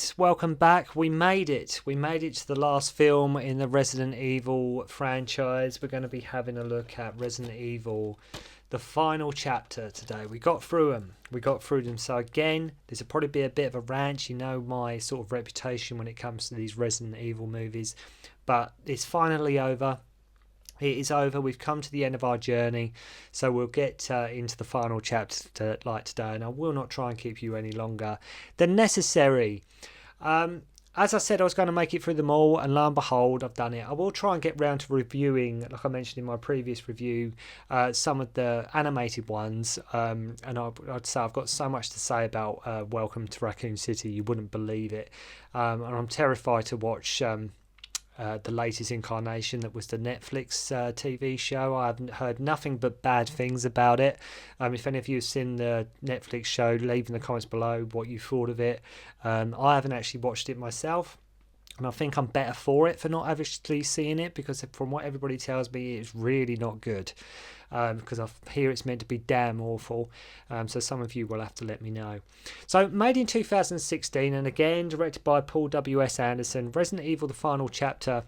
Right, welcome back. We made it. We made it to the last film in the Resident Evil franchise. We're going to be having a look at Resident Evil, the final chapter today. We got through them. So again, this will probably be a bit of a rant. You know my sort of reputation when it comes to these Resident Evil movies. But it's finally over. It is over. We've come to the end of our journey, so we'll get into the final chapter like today, and I will not try and keep you any longer than necessary. As I said, I was going to make it through them all, and lo and behold, I've done it. I will try and get round to reviewing, like I mentioned in my previous review, some of the animated ones, and I'd say I've got so much to say about Welcome to Raccoon City, you wouldn't believe it, and I'm terrified to watch the latest incarnation that was the Netflix TV show. I haven't heard nothing but bad things about it. If any of you have seen the Netflix show, leave in the comments below what you thought of it. I haven't actually watched it myself, and I think I'm better for it for not actually seeing it, because from what everybody tells me, it's really not good. Because I hear it's meant to be damn awful. So some of you will have to let me know. So made in 2016, and again directed by Paul W.S. Anderson, Resident Evil the Final Chapter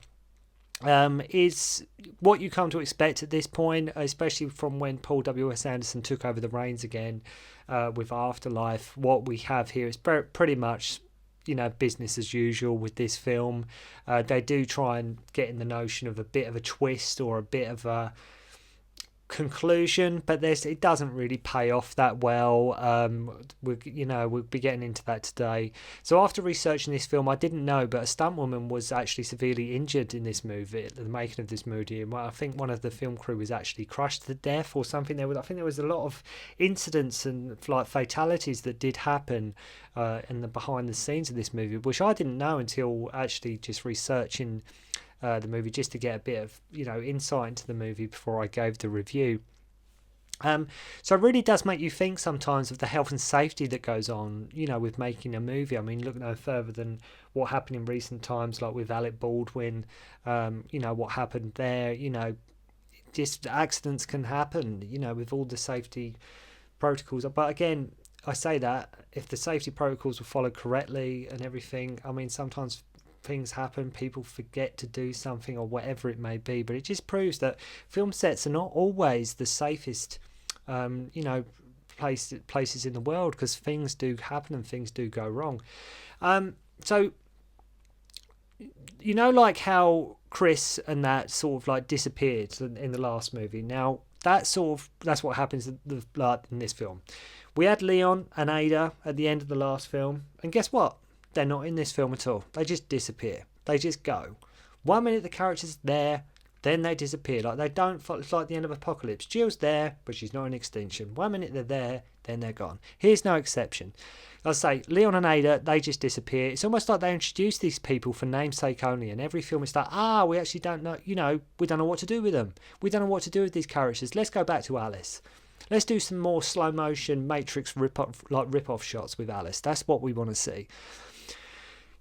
is what you come to expect at this point, especially from when Paul W.S. Anderson took over the reins again with Afterlife. What we have here is pretty much, you know, business as usual with this film. They do try and get in the notion of a bit of a twist or a bit of a conclusion, but it doesn't really pay off that well. We'll be getting into that today. So after researching this film, I didn't know, but a stuntwoman was actually severely injured in this movie, the making of this movie, and I think one of the film crew was actually crushed to death or something. I think there was a lot of incidents and like fatalities that did happen in the behind the scenes of this movie, which I didn't know until actually just researching the movie, just to get a bit of, you know, insight into the movie before I gave the review. So it really does make you think sometimes of the health and safety that goes on, you know, with making a movie. I mean, look no further than what happened in recent times, like with Alec Baldwin, you know, what happened there, you know, just accidents can happen, you know, with all the safety protocols. But again, I say that if the safety protocols were followed correctly and everything, I mean, sometimes things happen, people forget to do something or whatever it may be, but it just proves that film sets are not always the safest places in the world, because things do happen and things do go wrong. So you know, like how Chris and that sort of like disappeared in the last movie. Now that's what happens in this film. We had Leon and Ada at the end of the last film, and guess what? They're not in this film at all. They just disappear. They just go. 1 minute the character's there, then they disappear. Like they don't. It's like the end of Apocalypse. Jill's there, but she's not in Extinction. 1 minute they're there, then they're gone. Here's no exception. I say Leon and Ada, they just disappear. It's almost like they introduce these people for namesake only. And every film is like, we actually don't know. You know, we don't know what to do with them. We don't know what to do with these characters. Let's go back to Alice. Let's do some more slow motion Matrix rip-off shots with Alice. That's what we want to see.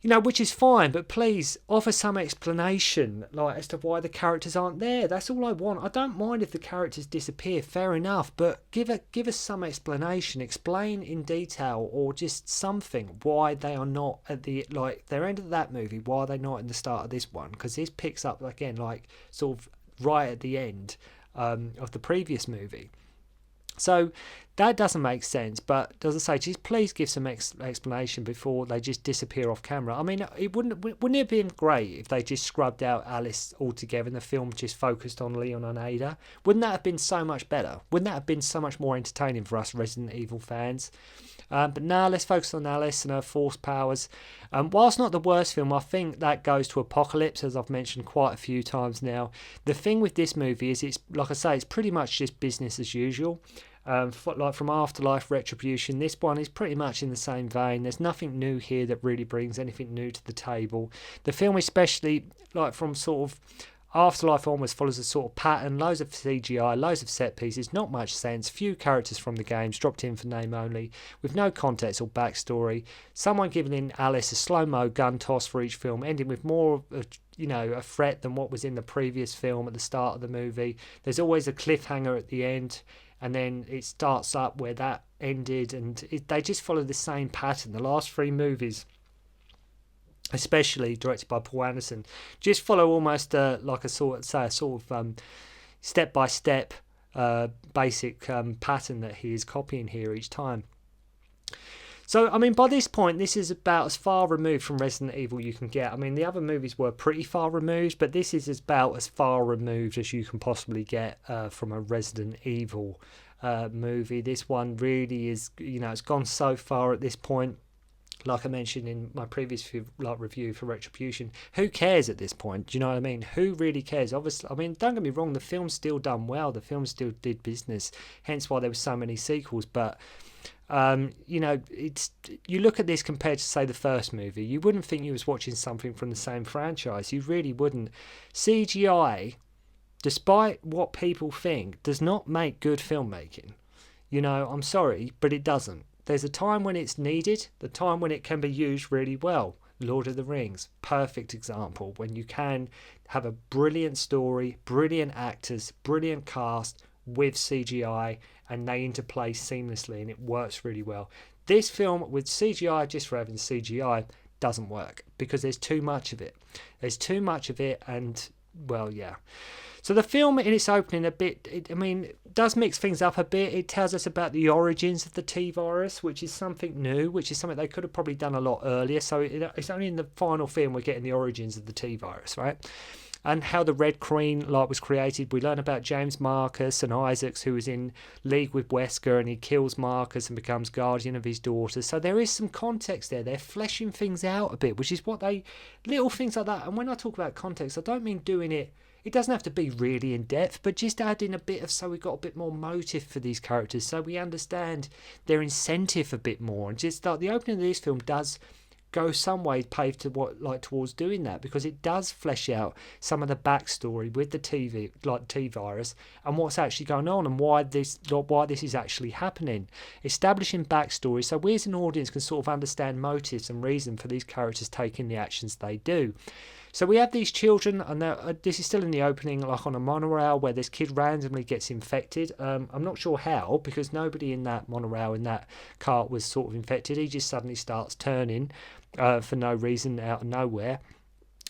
You know, which is fine, but please offer some explanation, like as to why the characters aren't there. That's all I want. I don't mind if the characters disappear, fair enough, but give us some explanation. Explain in detail, or just something, why they are not at the their end of that movie. Why are they not in the start of this one? Because this picks up again, like sort of right at the end of the previous movie. So that doesn't make sense, but as I say, just please give some explanation before they just disappear off camera. I mean, wouldn't it have been great if they just scrubbed out Alice altogether and the film just focused on Leon and Ada? Wouldn't that have been so much better? Wouldn't that have been so much more entertaining for us Resident Evil fans? But now let's focus on Alice and her force powers. Whilst not the worst film, I think that goes to Apocalypse, as I've mentioned quite a few times now. The thing with this movie is it's, like I say, it's pretty much just business as usual. Like from Afterlife, Retribution, this one is pretty much in the same vein. There's nothing new here that really brings anything new to the table. The film, especially like from sort of Afterlife, almost follows a sort of pattern. Loads of CGI, loads of set pieces, not much sense. Few characters from the games dropped in for name only, with no context or backstory. Someone giving in Alice a slow-mo gun toss for each film, ending with more of a threat than what was in the previous film at the start of the movie. There's always a cliffhanger at the end, and then it starts up where that ended, and they just follow the same pattern. The last three movies especially directed by Paul Anderson, just follow almost like a sort of step by step basic pattern that he is copying here each time. So, I mean, by this point, this is about as far removed from Resident Evil you can get. I mean, the other movies were pretty far removed, but this is about as far removed as you can possibly get from a Resident Evil movie. This one really is, it's gone so far at this point. Like I mentioned in my previous review for Retribution, who cares at this point? Do you know what I mean? Who really cares? Obviously, I mean, don't get me wrong, the film's still done well. The film still did business, hence why there were so many sequels, but it's, you look at this compared to, say, the first movie, you wouldn't think you was watching something from the same franchise. You really wouldn't. CGI, despite what people think, does not make good filmmaking. I'm sorry, but it doesn't. There's a time when it's needed, the time when it can be used really well. Lord of the Rings, perfect example, when you can have a brilliant story, brilliant actors, brilliant cast with CGI, and they interplay seamlessly and it works really well. This film with CGI just for having CGI doesn't work because there's too much of it. There's too much of it, and well, yeah. So the film in its opening does mix things up a bit. It tells us about the origins of the T-virus, which is something new, which is something they could have probably done a lot earlier. So it's only in the final film we're getting the origins of the T-virus, right? And how the Red Queen was created. We learn about James Marcus and Isaacs, who is in league with Wesker, and he kills Marcus and becomes guardian of his daughter. So there is some context there. They're fleshing things out a bit, which is little things like that. And when I talk about context, I don't mean doing it. It doesn't have to be really in depth, but just add in a bit of, so we've got a bit more motive for these characters, so we understand their incentive a bit more. And just like the opening of this film does go some way paved to towards doing that, because it does flesh out some of the backstory with the T-virus and what's actually going on and why this is actually happening. Establishing backstory so we as an audience can sort of understand motives and reason for these characters taking the actions they do. So we have these children, and this is still in the opening, like on a monorail where this kid randomly gets infected. I'm not sure how, because nobody in that monorail, in that cart, was sort of infected. He just suddenly starts turning for no reason out of nowhere.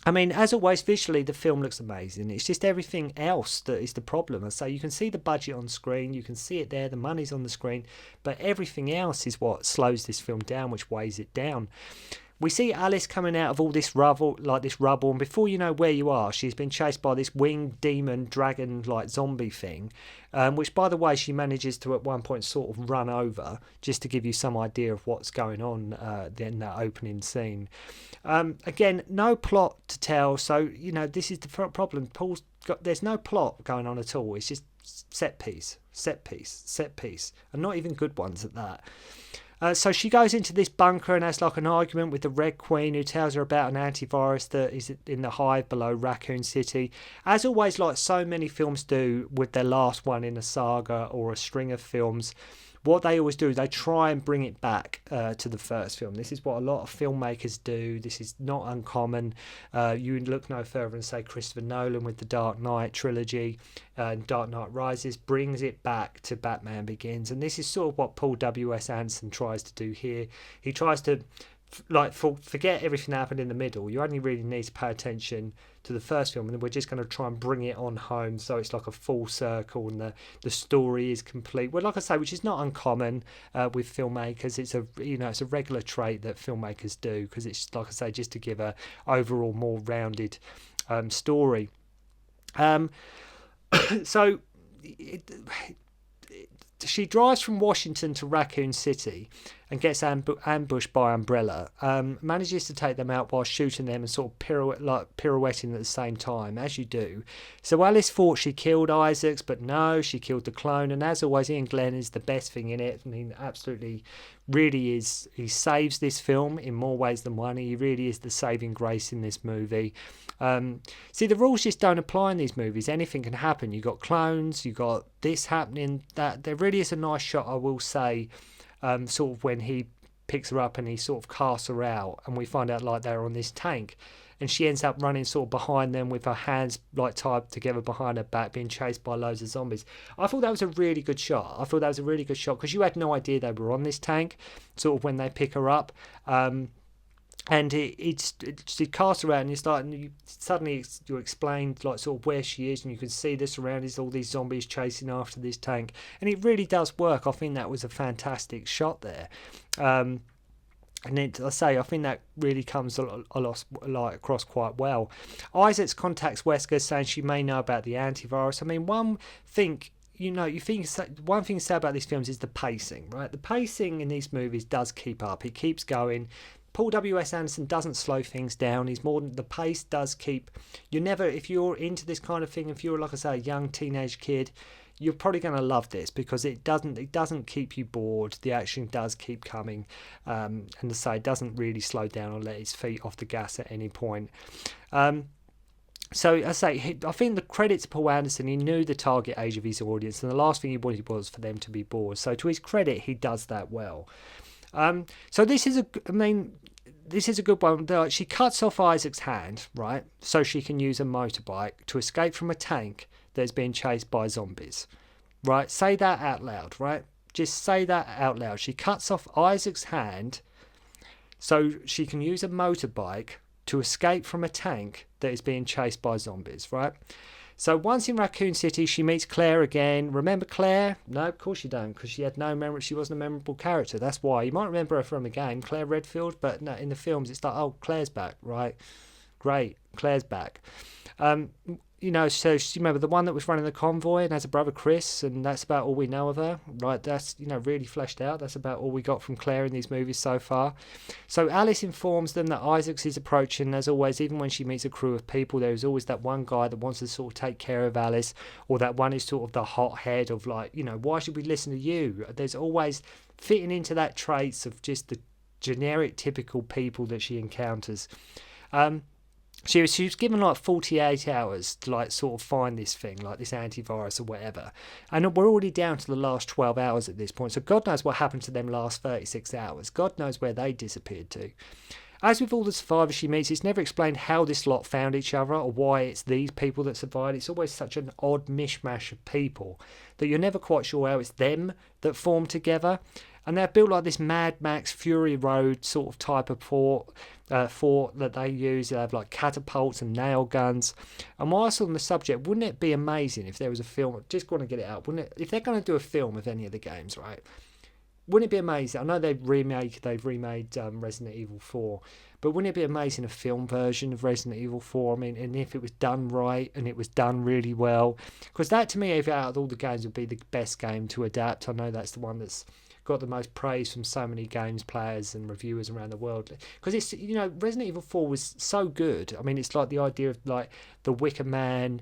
I mean, as always, visually, the film looks amazing. It's just everything else that is the problem. So you can see the budget on screen, you can see it there, the money's on the screen, but everything else is what slows this film down, which weighs it down. We see Alice coming out of all this rubble, and before you know where you are, she's been chased by this winged demon dragon zombie thing, which, by the way, she manages to at one point sort of run over, just to give you some idea of what's going on in that opening scene. Again, no plot to tell, so this is the problem. There's no plot going on at all. It's just set piece, and not even good ones at that. So she goes into this bunker and has an argument with the Red Queen, who tells her about an antivirus that is in the hive below Raccoon City. As always, like so many films do with their last one in a saga or a string of films, what they always do, they try and bring it back to the first film. This is what a lot of filmmakers do. This is not uncommon. You look no further than, say, Christopher Nolan with the Dark Knight trilogy. Dark Knight Rises brings it back to Batman Begins. And this is sort of what Paul W.S. Anderson tries to do here. He tries to forget everything that happened in the middle. You only really need to pay attention to the first film, and then we're just going to try and bring it on home so it's like a full circle and the story is complete. Well, like I say, which is not uncommon with filmmakers. It's a regular trait that filmmakers do, because it's, like I say, just to give a overall more rounded story. So she drives from Washington to Raccoon City and gets ambushed by Umbrella, manages to take them out while shooting them and sort of pirouetting at the same time, as you do. So Alice thought she killed Isaacs, but no, she killed the clone. And as always, Iain Glen is the best thing in it. I mean, absolutely, really is. He saves this film in more ways than one. He really is the saving grace in this movie. See, the rules just don't apply in these movies. Anything can happen. You got clones, you got this happening, that. There really is a nice shot, I will say, sort of when he picks her up and he sort of casts her out, and we find out they're on this tank, and she ends up running sort of behind them with her hands tied together behind her back, being chased by loads of zombies. I thought that was a really good shot. Because you had no idea they were on this tank, sort of when they pick her up. And she casts around, and you're explained like sort of where she is, and you can see the surroundings, all these zombies chasing after this tank, and it really does work. I think that was a fantastic shot there. And I think that really comes a lot like across quite well. Isaacs contacts Wesker saying she may know about the antivirus. I mean, one thing to say about these films is the pacing, right? The pacing in these movies does keep up. It keeps going. Paul W.S. Anderson doesn't slow things down. The pace does keep. If you're into this kind of thing, if you're, like I say, a young teenage kid, you're probably going to love this because it doesn't keep you bored. The action does keep coming, and to say, it doesn't really slow down or let its feet off the gas at any point. So I think the credit to Paul Anderson, he knew the target age of his audience, and the last thing he wanted was for them to be bored. So to his credit, he does that well. So this is a good one. She cuts off Isaac's hand, right, so she can use a motorbike to escape from a tank that is being chased by zombies. Right, say that out loud, right? Just say that out loud. She cuts off Isaac's hand so she can use a motorbike to escape from a tank that is being chased by zombies, right? So once in Raccoon City, she meets Claire again. Remember Claire? No, of course you don't, because she had no memory. She wasn't a memorable character. That's why. You might remember her from the game, Claire Redfield, but no, in the films, it's like, oh, Claire's back, right? Great, Claire's back. So she remember the one that was running the convoy and has a brother Chris, and that's about all we know of her, right? That's, really fleshed out. That's about all we got from Claire in these movies so far. So Alice informs them that Isaacs is approaching. As always, even when she meets a crew of people, there is always that one guy that wants to sort of take care of Alice, or that one is sort of the hothead of like, why should we listen to you? There's always fitting into that traits of just the generic, typical people that she encounters. She was given like 48 hours to like sort of find this thing, like this antivirus or whatever. And we're already down to the last 12 hours at this point. So God knows what happened to them last 36 hours. God knows where they disappeared to. As with all the survivors she meets, it's never explained how this lot found each other or why it's these people that survived. It's always such an odd mishmash of people that you're never quite sure how it's them that formed together. And they're built like this Mad Max Fury Road sort of type of fort that they use. They have like catapults and nail guns. And whilst on the subject, wouldn't it be amazing if there was a film? Just want to get it up, wouldn't it? If they're going to do a film of any of the games, right? Wouldn't it be amazing? I know they've remade Resident Evil 4, but wouldn't it be amazing a film version of Resident Evil 4? I mean, and if it was done right and it was done really well, because that to me, out of all the games, would be the best game to adapt. I know that's the one that's got the most praise from so many games players and reviewers around the world, because it's Resident Evil 4 was so good. I mean, it's like the idea of like the Wicker Man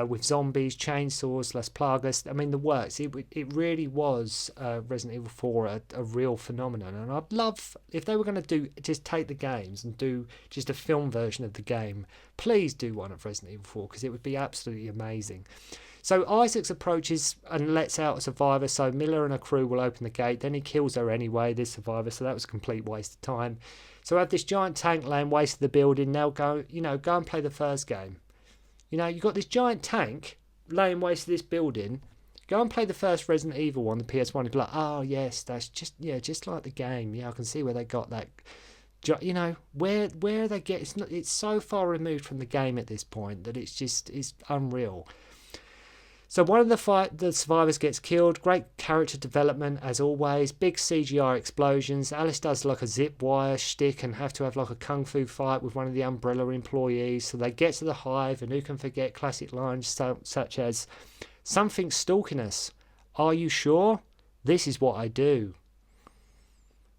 with zombies, chainsaws, Las Plagas. I mean, the works. It really was Resident Evil 4 a real phenomenon, and I'd love if they were going to just take the games and do just a film version of the game. Please do one of Resident Evil 4, because it would be absolutely amazing. So Isaacs approaches and lets out a survivor, so Milla and her crew will open the gate. Then he kills her anyway, this survivor, so that was a complete waste of time. So I have this giant tank laying waste of the building. Now go and play the first game. You've got this giant tank laying waste of this building. Go and play the first Resident Evil on the PS1 and be like, oh yes, that's just like the game. Yeah, I can see where they got that. Where they get it's so far removed from the game at this point that it's unreal. So one of the survivors gets killed. Great character development as always. Big CGI explosions. Alice does like a zip wire shtick and have to have like a kung fu fight with one of the Umbrella employees. So they get to the hive, and who can forget classic lines such as, "Something's stalking us. Are you sure? This is what I do."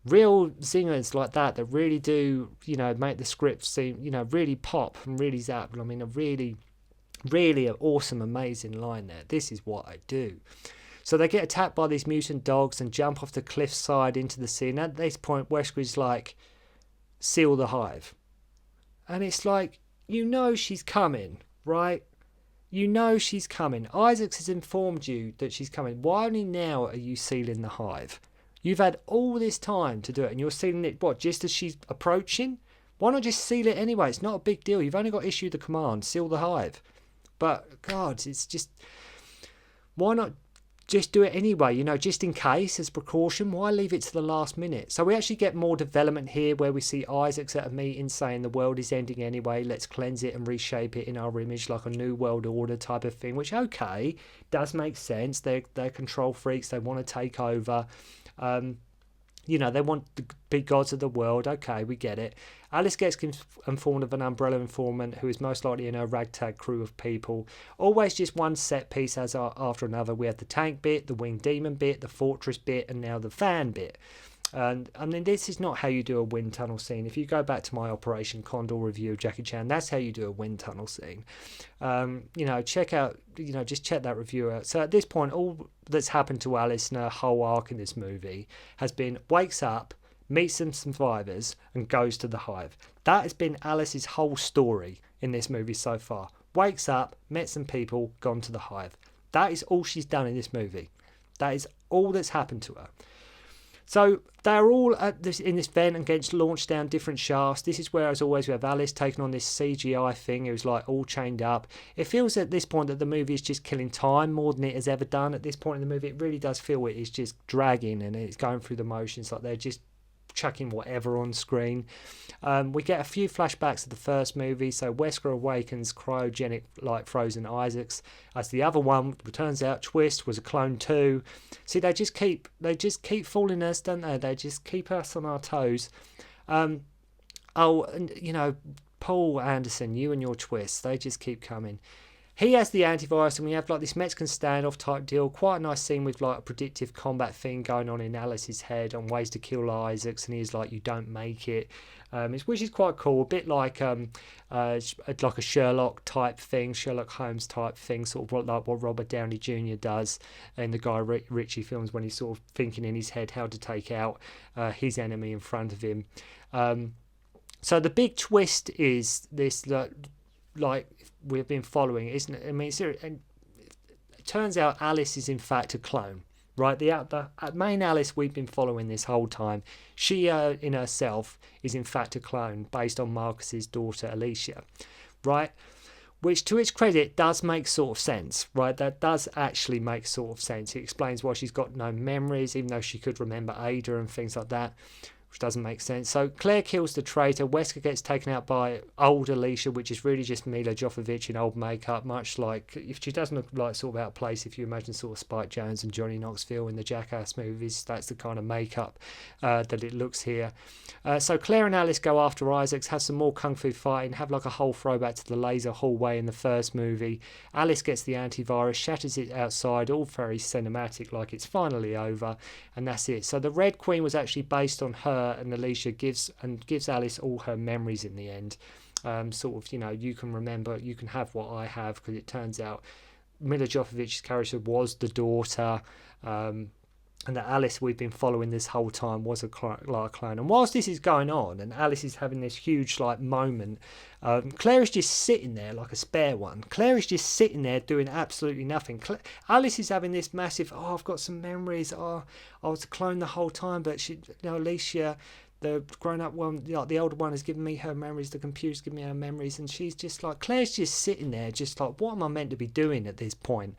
Real zingers like that really do, make the script seem, really pop and really zap. I mean, a really an awesome, amazing line there. This is what I do. So they get attacked by these mutant dogs and jump off the cliffside into the sea. And at this point, Wesker's like, seal the hive. And it's like, she's coming, right? She's coming. Isaacs has informed you that she's coming. Why only now are you sealing the hive? You've had all this time to do it, and you're sealing it, just as she's approaching? Why not just seal it anyway? It's not a big deal. You've only got to issue the command, seal the hive. But, God, it's just... Why not just do it anyway, you know, just in case, as precaution. Why leave it to the last minute? So we actually get more development here, where we see Isaac's at a meeting saying the world is ending anyway, let's cleanse it and reshape it in our image, like a new world order type of thing, which, okay, does make sense. They're control freaks, they want to take over. You know, they want to be gods of the world. Okay, we get it. Alice gets informed of an Umbrella informant who is most likely in her ragtag crew of people. Always just one set piece after another. We have the tank bit, the winged demon bit, the fortress bit, and now the fan bit. And I mean, this is not how you do a wind tunnel scene. If you go back to my Operation Condor review of Jackie Chan, that's how you do a wind tunnel scene. You know, check out, you know, just check that review out. So at this point, all that's happened to Alice and her whole arc in this movie has been wakes up, meets some survivors, and goes to the hive. That has been Alice's whole story in this movie so far. Wakes up, met some people, gone to the hive. That is all she's done in this movie. That is all that's happened to her. So they're all in this vent and gets launched down different shafts. This is where, as always, we have Alice taking on this CGI thing who's like all chained up. It feels at this point that the movie is just killing time more than it has ever done. At this point in the movie, it really does feel it is just dragging and it's going through the motions, like they're just chucking whatever on screen. We get a few flashbacks of the first movie. So Wesker awakens cryogenic like frozen Isaacs, as the other one, it turns out, Twist, was a clone too. See, they just keep fooling us, don't they? They just keep us on our toes. And you know, Paul Anderson, you and your twists, they just keep coming. He has the antivirus, and we have like this Mexican standoff type deal. Quite a nice scene with like a predictive combat thing going on in Alice's head on ways to kill Isaacs, and he's like, "You don't make it," which is quite cool. A bit like a Sherlock type thing, Sherlock Holmes type thing, sort of like what Robert Downey Jr. does in the Guy Ritchie films when he's sort of thinking in his head how to take out his enemy in front of him. So the big twist is this, like we've been following, isn't it? I mean, and it turns out Alice is in fact a clone, right? The main Alice we've been following this whole time, she in herself is in fact a clone based on Marcus's daughter Alicia, right? Which, to its credit, does make sort of sense, right? That does actually make sort of sense. It explains why she's got no memories, even though she could remember Ada and things like that, which doesn't make sense. So Claire kills the traitor. Wesker gets taken out by old Alicia, which is really just Milla Jovovich in old makeup, much like, if she doesn't look like sort of out of place, if you imagine sort of Spike Jonze and Johnny Knoxville in the Jackass movies, that's the kind of makeup that it looks here. So Claire and Alice go after Isaacs, have some more kung fu fighting, have like a whole throwback to the laser hallway in the first movie. Alice gets the antivirus, shatters it outside, all very cinematic, like it's finally over, and that's it. So the Red Queen was actually based on her, and Alicia gives Alice all her memories in the end. Sort of, you know, you can remember, you can have what I have, because it turns out Milla Jovovich's character was the daughter, and that Alice we've been following this whole time was a clone. And whilst this is going on and Alice is having this huge like moment, Claire is just sitting there like a spare one. Claire is just sitting there doing absolutely nothing. Alice is having this massive, I've got some memories, I was a clone the whole time, but she, you know, Alicia, the grown-up one, like the older one, has given me her memories, the computer's given me her memories, and she's just like, Claire's just sitting there just like, what am I meant to be doing at this point?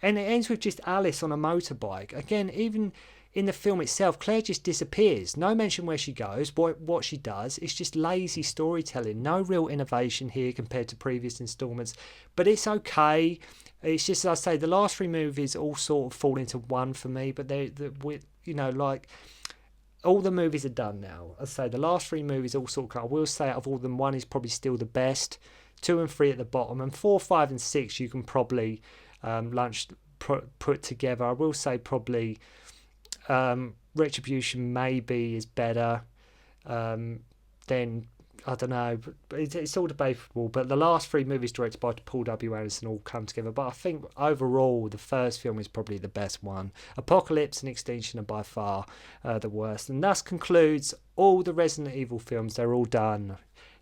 And it ends with just Alice on a motorbike. Again, even in the film itself, Claire just disappears. No mention where she goes, what she does. It's just lazy storytelling. No real innovation here compared to previous installments. But it's okay. It's just, as I say, the last three movies all sort of fall into one for me. But you know, like, all the movies are done now. As I say, the last three movies all sort of, I will say out of all of them, 1 is probably still the best. 2 and 3 at the bottom. And 4, 5 and 6 you can probably put together. I will say probably Retribution maybe is better than, I don't know, but it's all debatable. But the last 3 movies directed by Paul W. Anderson all come together. But I think overall the first film is probably the best one. Apocalypse and Extinction are by far the worst. And thus concludes all the Resident Evil films. They're all done.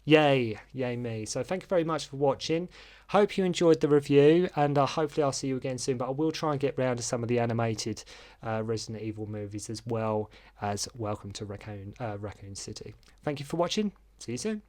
Yay me. So thank you very much for watching. Hope you enjoyed the review, and hopefully I'll see you again soon. But I will try and get round to some of the animated Resident Evil movies, as well as Welcome to Raccoon City. Thank you for watching. See you soon.